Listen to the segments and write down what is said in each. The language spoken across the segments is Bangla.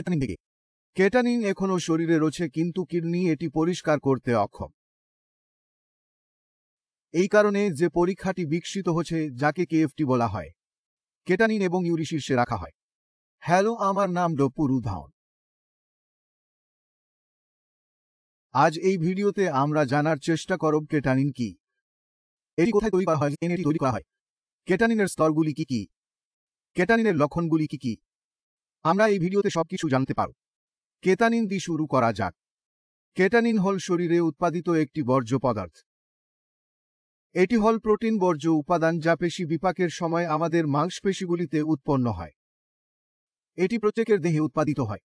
কেটানিন থেকে। কেটানিন এখনও শরীরে রয়েছে, কিন্তু কিডনি এটি পরিষ্কার করতে অক্ষম। এই কারণে যে পরীক্ষাটি বিকশিত হচ্ছে, যাকে কেএফটি বলা হয়, কেটানিন এবং ইউরি শীর্ষে রাখা হয়। হ্যালো, আমার নাম ডপুরু ধাওন। আজ এই ভিডিওতে আমরা জানার চেষ্টা করব কেটানিন কি, এটি কোথায় তৈরি করা হয়, এটি তৈরি করা হয়, কেটানিনের স্তরগুলি কি কি, কেটানিনের লক্ষণগুলি কি কি। আমরা এই ভিডিওতে সবকিছু জানতে পারব। কেটানিন দিয়ে শুরু করা যাক। কেটানিন হল শরীরে উৎপাদিত একটি বর্জ্য পদার্থ। এটি হল প্রোটিন বর্জ্য উপাদান, যা পেশি বিপাকের সময় আমাদের মাংসপেশিগুলিতে উৎপন্ন হয়। এটি প্রত্যেকের দেহে উৎপাদিত হয়।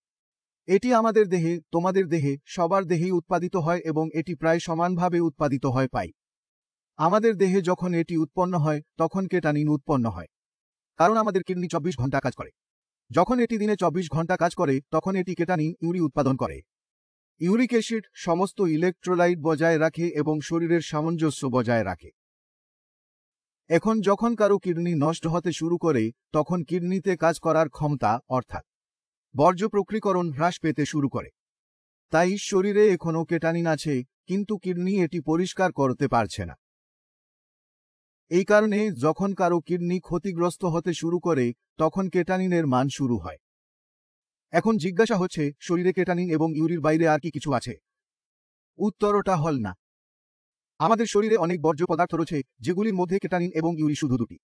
এটি আমাদের দেহে, তোমাদের দেহে, সবার দেহেই উৎপাদিত হয় এবং এটি প্রায় সমানভাবে উৎপাদিত হয় পাই। আমাদের দেহে যখন এটি উৎপন্ন হয় তখন কেটানিন উৎপন্ন হয়, কারণ আমাদের কিডনি 24 ঘন্টা কাজ করে। যখন এটি দিনে 24 ঘন্টা কাজ করে তখন এটি কেটানিন ইউরি উৎপাদন করে। ইউরিক অ্যাসিড সমস্ত ইলেকট্রোলাইট বজায় রাখে এবং শরীরের সামঞ্জস্য বজায় রাখে। এখন যখন কারো কিডনি নষ্ট হতে শুরু করে তখন কিডনিতে কাজ করার ক্ষমতা অর্থাৎ বর্জ্য প্রক্রিয়াকরণ হ্রাস পেতে শুরু করে। তাই শরীরে এখনও কেটানিন আছে, কিন্তু কিডনি এটি পরিষ্কার করতে পারছে না। এই কারণে যখন কারো কিডনি ক্ষতিগ্রস্ত হতে শুরু করে তখন কেটানিনের মান শুরু হয়। এখন জিজ্ঞাসা হচ্ছে, শরীরে কেটানিন এবং ইউরির বাইরে আর কি কিছু আছে? উত্তরটা হল না। আমাদের শরীরে অনেক বর্জ্য পদার্থ রয়েছে, যেগুলির মধ্যে কেটানিন এবং ইউরি শুধু দুটি।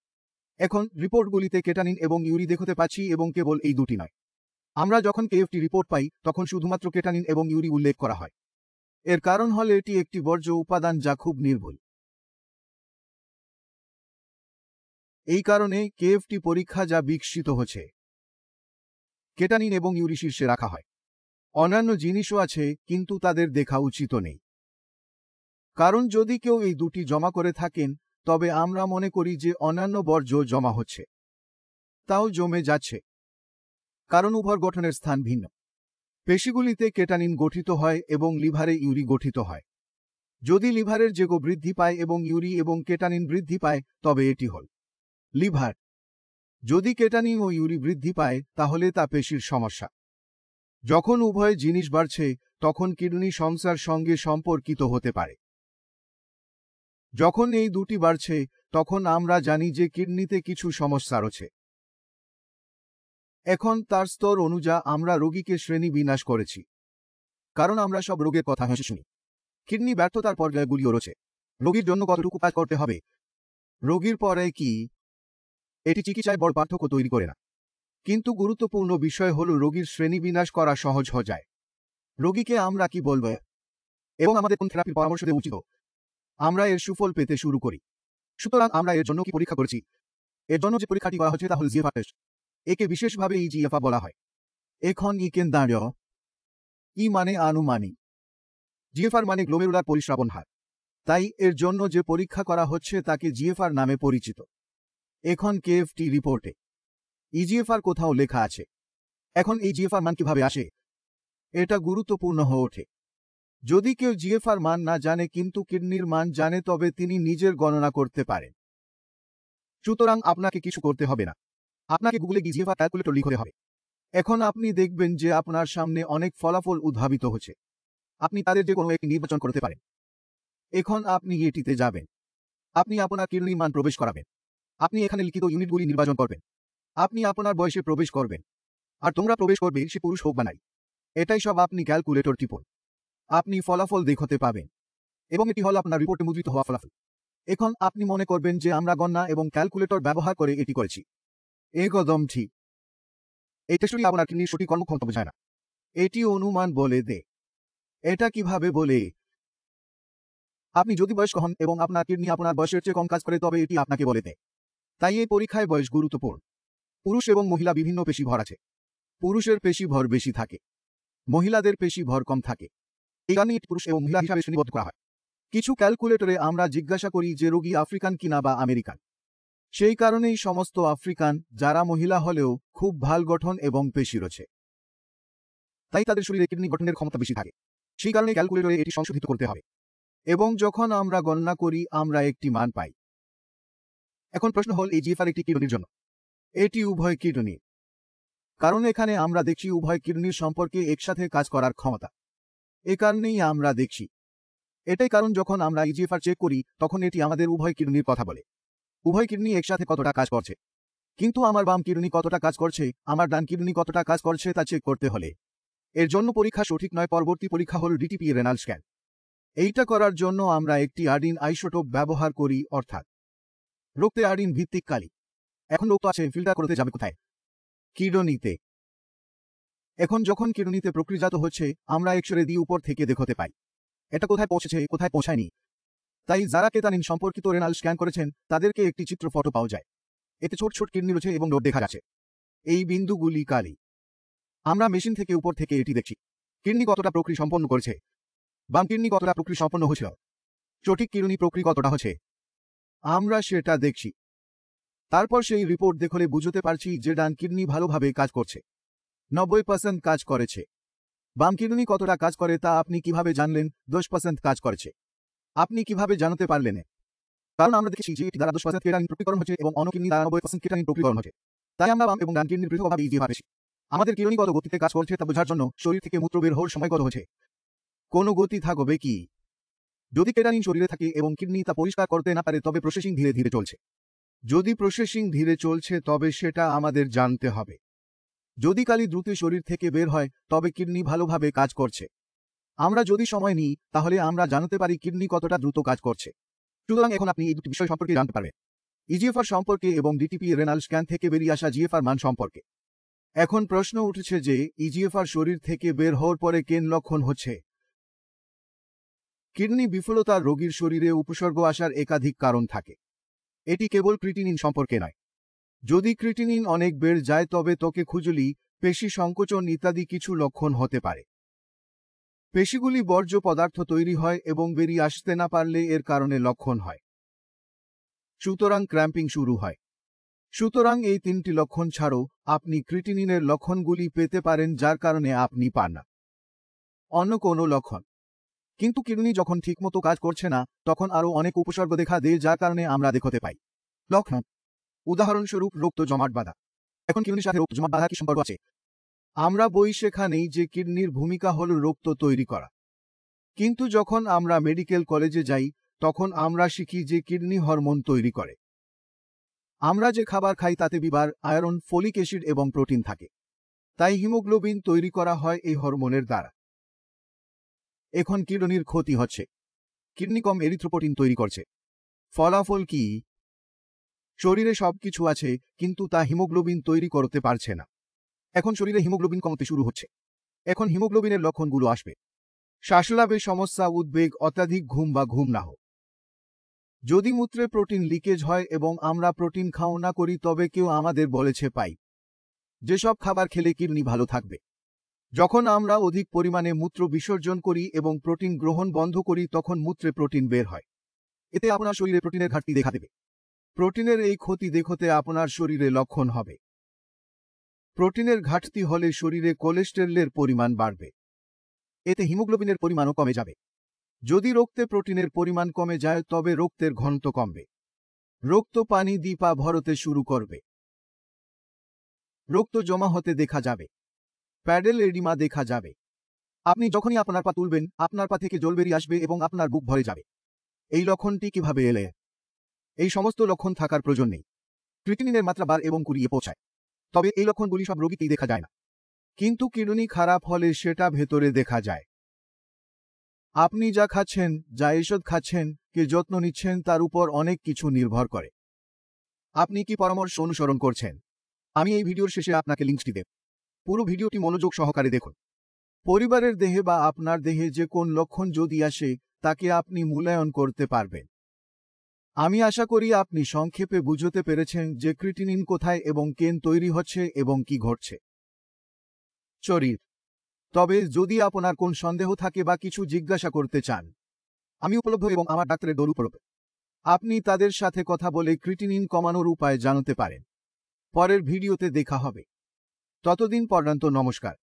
এখন রিপোর্টগুলিতে কেটানিন এবং ইউরি দেখতে পাচ্ছি, এবং কেবল এই দুটি নয়। আমরা যখন কেএফটি রিপোর্ট পাই তখন শুধুমাত্র কেটানিন এবং ইউরি উল্লেখ করা হয়। এর কারণ হল এটি একটি বর্জ্য উপাদান যা খুব নির্ভুল। এই কারণে কেএফটি পরীক্ষা যা বিকশিত হচ্ছে, কেটানিন এবং ইউরি শীর্ষে রাখা হয়। অন্যান্য জিনিসও আছে, কিন্তু তাদের দেখা উচিত নেই। কারণ যদি কেউ এই দুটি জমা করে থাকেন তবে আমরা মনে করি যে অন্যান্য বর্জ্য জমা হচ্ছে, তাও জমে যাচ্ছে, কারণ উভয় গঠনের স্থান ভিন্ন। পেশিগুলিতে কেটানিন গঠিত হয় এবং লিভারে ইউরি গঠিত হয়। যদি লিভারের যেগো বৃদ্ধি পায় এবং ইউরি এবং কেটানিন বৃদ্ধি পায় তবে এটি হল লিভার। যদি কেটানিন ও ইউরি বৃদ্ধি পায় তাহলে তা পেশির সমস্যা। যখন উভয় জিনিস বাড়ছে তখন কিডনি সমস্যার সঙ্গে সম্পর্কিত হতে পারে। যখন এই দুটি বাড়ছে তখন আমরা জানি যে কিডনিতে কিছু সমস্যা রয়েছে। এখন তার স্তর অনুযায়ী আমরা রোগীকে শ্রেণী বিন্যাস করেছি, কারণ আমরা সব রোগের কথা হেসে শুনি। কিডনি ব্যর্থতার পর্যায়গুলিও রয়েছে। রোগীর জন্য কতটুকু কাজ করতে হবে, রোগীর পরে কি, এটি চিকিৎসায় বড় পার্থক্য তৈরি করে না। কিন্তু গুরুত্বপূর্ণ বিষয় হল রোগীর শ্রেণীবিন্যাস করা সহজ হয়ে যায়। রোগীকে আমরা কি বলব এবং আমাদের কোন থেরাপির পরামর্শ দেওয়া উচিত, আমরা এর সুফল পেতে শুরু করি। সুতরাং আমরা এর জন্য কি পরীক্ষা করেছি? এর জন্য যে পরীক্ষাটি করা হচ্ছে তা হল জিএফআর টেস্ট। একে বিশেষভাবে ইজিএফআর বলা হয়। এখন ইকেন দাঁড়িয়ে ই মানে আনুমানিক, জিএফআর মানে গ্লোমেরুলার পরিস্রাবণ হার। তাই এর জন্য যে পরীক্ষা করা হচ্ছে তাকে জিএফআর নামে পরিচিত। এখন কেএফটি রিপোর্টে ইজিএফআর কোথাও লেখা আছে। এখন এই জিএফআর মান কিভাবে আসে, এটা গুরুত্বপূর্ণ হয়ে ওঠে। যদি কেউ জিএফআর মান না জানে কিন্তু কিডনির মান জানে তবে তিনি নিজের গণনা করতে পারেন। সুতরাং আপনাকে কিছু করতে হবে না, আপনাকে গুগলে গিয়ে জিএফআর ক্যালকুলেটর লিখতে হবে। এখন আপনি দেখবেন যে আপনার সামনে অনেক ফলাফল উদ্ভাবিত হচ্ছে। আপনি তাদের যে কোনো একটি নির্বাচন করতে পারেন। এখন আপনি এটিতে যাবেন, আপনি আপনার কিডনি মান প্রবেশ করাবেন, আপনি এখানে লিখিত ইউনিটগুলি নির্বাচন করবেন, আপনি আপনার বয়সে প্রবেশ করবেন, আর তোমরা প্রবেশ করবে সে পুরুষ হোক বা নারী। এটাই সব আপনি ক্যালকুলেটর টিপুন, আপনি ফলাফল দেখতে পাবেন এবং এটি হল আপনার রিপোর্টে মুদ্রিত হওয়া ফলাফল। এখন আপনি মনে করবেন যে আমরা গণনা এবং ক্যালকুলেটর ব্যবহার করে এটি করেছি। একদম ঠিক। এই টেস্টটি আপনার কিডনির সঠিক কর্মক্ষমতা বোঝায় না, এটি অনুমান বলে দে। এটা কিভাবে বলে? আপনি যদি বয়স্ক হন এবং আপনার কিডনি আপনার বয়সের চেয়ে কম কাজ করে তবে এটি আপনাকে বলে দেয়। তাই এই পরীক্ষায় বয়স গুরুত্বপূর্ণ। পুরুষ এবং মহিলা বিভিন্ন পেশি ভর আছে। পুরুষের পেশি ভর বেশি থাকে, মহিলাদের পেশি ভর কম থাকে। এই কারণে এটি পুরুষ এবং মহিলা হিসাবে শ্রেণীবদ্ধ করা হয়। কিছু ক্যালকুলেটরে আমরা জিজ্ঞাসা করি যে রোগী আফ্রিকান কিনা বা আমেরিকান। সেই কারণেই সমস্ত আফ্রিকান, যারা মহিলা হলেও খুব ভাল গঠন এবং পেশি রয়েছে, তাই তাদের শরীরে কিডনি গঠনের ক্ষমতা বেশি থাকে। সেই কারণে ক্যালকুলেটরে এটি সংশোধিত করতে হবে এবং যখন আমরা গণনা করি আমরা একটি মান পাই। এখন প্রশ্ন হল এই জিএফআর একটি কিডনির জন্য, এটি উভয় কিডনি। কারণ এখানে আমরা দেখছি উভয় কিডনির সম্পর্কে একসাথে কাজ করার ক্ষমতা। এ কারণেই আমরা দেখছি। এটাই কারণ যখন আমরা ইজিএফআর চেক করি তখন এটি আমাদের উভয় কিডনির কথা বলে। উভয় কিডনি একসাথে কতটা কাজ করছে। কিন্তু আমার বাম কিডনি কতটা কাজ করছে, আমার ডান কিডনি কতটা কাজ করছে তা চেক করতে হলে এর জন্য পরীক্ষা সঠিক নয়। পরবর্তী পরীক্ষা হল ডিটিপি রেনাল স্ক্যান। এইটা করার জন্য আমরা একটি আয়োডিন আইসোটোপ ব্যবহার করি, অর্থাৎ রক্তে আয়োডিন ভিত্তিক কালি। এখন রক্ত আছে, ফিল্টার করতে যাবে কোথায়? কিডনিতে। এখন যখন কিডনিতে প্রক্রিয়াজাত হচ্ছে আমরা এক্সরে দিয়ে উপর থেকে দেখতে পাই এটা কোথায় পৌঁছেছে, কোথায় পৌঁছায়নি। তাই যারা কেতানিন সম্পর্কিত রেনাল স্ক্যান করেছেন তাদেরকে একটি চিত্র ফটো পাওয়া যায়। এতে ছোট ছোট কিডনি রয়েছে এবং নোট দেখা যাচ্ছে। এই বিন্দুগুলি কালি। আমরা মেশিন থেকে উপর থেকে এটি দেখছি। কিডনি কতটা প্রক্রিয়া সম্পন্ন করেছে, বাম কিডনি কতটা প্রক্রিয়া সম্পন্ন হয়েছিল, সঠিক কিডনি প্রক্রিয়া কতটা হচ্ছে, আমরা সেটা দেখছি। তারপর সেই রিপোর্ট দেখলে বুঝতে পারছি যে ডান কিডনি ভালোভাবে কাজ করছে, 90% কাজ করেছে। বাম কিডনি কতটা কাজ করে তা আপনি কিভাবে জানলেন? 10% কাজ করেছে। আপনি কিভাবে জানতে পারলেন? কারণ আমরা দেখেছি যে এটি দ্বারা 10% কেটানিন প্রক্রিয়াকরণ হচ্ছে এবং অন্য কিডনি দ্বারা 90% কেটানিন প্রক্রিয়াকরণ হচ্ছে। তাই আমরা বাম এবং ডান কিডনির পৃথকভাবে ইজিএফআর পেয়েছি। আমাদের কিডনি কত গতিতে কাজ করছে তা বোঝার জন্য শরীর থেকে মূত্র বের হওয়ার সময় কত হচ্ছে। কোনো গতি থাকবে কি? যদি কেটানিন শরীরে থাকে এবং কিডনি তা পরিষ্কার করতে না পারে তবে প্রসেসিং ধীরে ধীরে চলছে। যদি প্রসেসিং ধীরে চলছে তবে সেটা আমাদের জানতে হবে। যদি কালি দ্রুত শরীর থেকে বের হয় তবে কিডনি ভালোভাবে কাজ করছে। আমরা যদি সময় নিই তাহলে আমরা জানতে পারি কিডনি কতটা দ্রুত কাজ করছে। সুতরাং এখন আপনি এই দুটি বিষয় সম্পর্কে জানতে পারবেন, ইজিএফআর সম্পর্কে এবং ডিটিপি রেনাল স্ক্যান থেকে বেরিয়ে আসা জিএফআর মান সম্পর্কে। এখন প্রশ্ন উঠেছে যে ইজিএফআর শরীর থেকে বের হওয়ার পরে কেন লক্ষণ হচ্ছে। কিডনি বিফলতার রোগীর শরীরে উপসর্গ আসার একাধিক কারণ থাকে। এটি কেবল ক্রিটিনিন সম্পর্কে নয়। যদি ক্রিটিনিন অনেক বেড়ে যায় তবে ত্বকে খুজলি, পেশি সংকোচন ইত্যাদি কিছু লক্ষণ হতে পারে। পেশিগুলি বর্জ্য পদার্থ তৈরি হয় এবং বেরিয়ে আসতে না পারলে এর কারণে লক্ষণ হয়। সুতরাং ক্র্যাম্পিং শুরু হয়। সুতরাং এই তিনটি লক্ষণ ছাড়াও আপনি ক্রিটিনিনের লক্ষণগুলি পেতে পারেন যার কারণে আপনি পান না অন্য কোনো লক্ষণ। কিন্তু কিডনি যখন ঠিকমতো কাজ করছে না তখন আরও অনেক উপসর্গ দেখা দেয় যার কারণে আমরা দেখতে পাই লক্ষণ। উদাহরণস্বরূপ রক্ত জমাট বাঁধা। এখন কিডনির সাথে রক্ত জমাট বাঁধার কি সম্পর্ক আছে? আমরা বই শেখানেই যে কিডনির ভূমিকা হল রক্ত তৈরি করা। কিন্তু যখন আমরা মেডিকেল কলেজে যাই তখন আমরা শিখি যে কিডনি হরমোন তৈরি করে। আমরা যে খাবার খাই তাতে বিবার, আয়রন, ফলিক অ্যাসিড এবং প্রোটিন থাকে। তাই হিমোগ্লোবিন তৈরি করা হয় এই হরমোনের দ্বারা। এখন কিডনির ক্ষতি হচ্ছে। কিডনি কম এরিথ্রোপোটিন তৈরি করছে। ফলাফল কি? শরীরে সবকিছু আছে কিন্তু তা হিমোগ্লোবিন তৈরি করতে পারছে না। এখন শরীরে হিমোগ্লোবিন কমতে শুরু হচ্ছে। এখন হিমোগ্লোবিনের লক্ষণগুলো আসবে। শ্বাসলাভে সমস্যা, উদ্বেগ, অত্যাধিক ঘুম বা ঘুম না হোক। যদি মূত্রে প্রোটিন লিকেজ হয় এবং আমরা প্রোটিন খাওয়া না করি তবে কেউ আমাদের বলেছে পাই যেসব খাবার খেলে কিডনি ভালো থাকবে। যখন আমরা অধিক পরিমাণে মূত্র বিসর্জন করি এবং প্রোটিন গ্রহণ বন্ধ করি তখন মূত্রে প্রোটিন বের হয়। এতে আপনার শরীরে প্রোটিনের ঘাটতি দেখা দেবে। প্রোটিনের এই ক্ষতি দেখতে আপনার শরীরে লক্ষণ হবে। প্রোটিনের ঘাটতি হলে শরীরে কোলেস্টেরলের পরিমাণ বাড়বে। এতে হিমোগ্লোবিনের পরিমাণও কমে যাবে। যদি রক্তে প্রোটিনের পরিমাণ কমে যায় তবে রক্তের ঘনত্ব কমবে। রক্ত পানি দিয়ে পা ভরতে শুরু করবে। রক্ত জমা হতে দেখা যাবে। প্যাডেল এডিমা দেখা যাবে। আপনি যখনই আপনার পা তুলবেন আপনার পা থেকে জল বেরিয়ে আসবে এবং আপনার বুক ভরে যাবে। এই লক্ষণটি কিভাবে এলে? এই সমস্ত লক্ষণ থাকার প্রয়োজন নেই। ক্রিটিনিনের মাত্রা বার এবং কুড়িয়ে পৌঁছায়। তবে এই লক্ষণগুলি সব রোগীতেই দেখা যায় না। কিন্তু কিডনি খারাপ হলে সেটা ভেতরে দেখা যায়। আপনি যা খাচ্ছেন, যা ঔষধ খাচ্ছেন, কে যত্ন নিচ্ছেন তার উপর অনেক কিছু নির্ভর করে। আপনি কি পরামর্শ অনুসরণ করছেন? আমি এই ভিডিওর শেষে আপনাকে লিঙ্কটি দেব। পুরো ভিডিওটি মনোযোগ সহকারে দেখুন। পরিবারের দেহে বা আপনার দেহে যে কোন লক্ষণ যদি আসে তাকে আপনি মূল্যায়ন করতে পারবেন। আমি আশা করি আপনি সংক্ষেপে বুঝতে পেরেছেন যে ক্রিটিনিন কোথায় এবং কেন তৈরি হচ্ছে এবং কি ঘটছে। শরীর। তবে যদি আপনার কোন সন্দেহ থাকে বা কিছু জিজ্ঞাসা করতে চান, আমি উপলব্ধ এবং আমার ডাক্তারের দল উপলব্ধ। আপনি তাদের সাথে কথা বলে ক্রিটিনিন কমানোর উপায় জানতে পারেন। পরের ভিডিওতে দেখা হবে। ততদিন পর্যন্ত নমস্কার।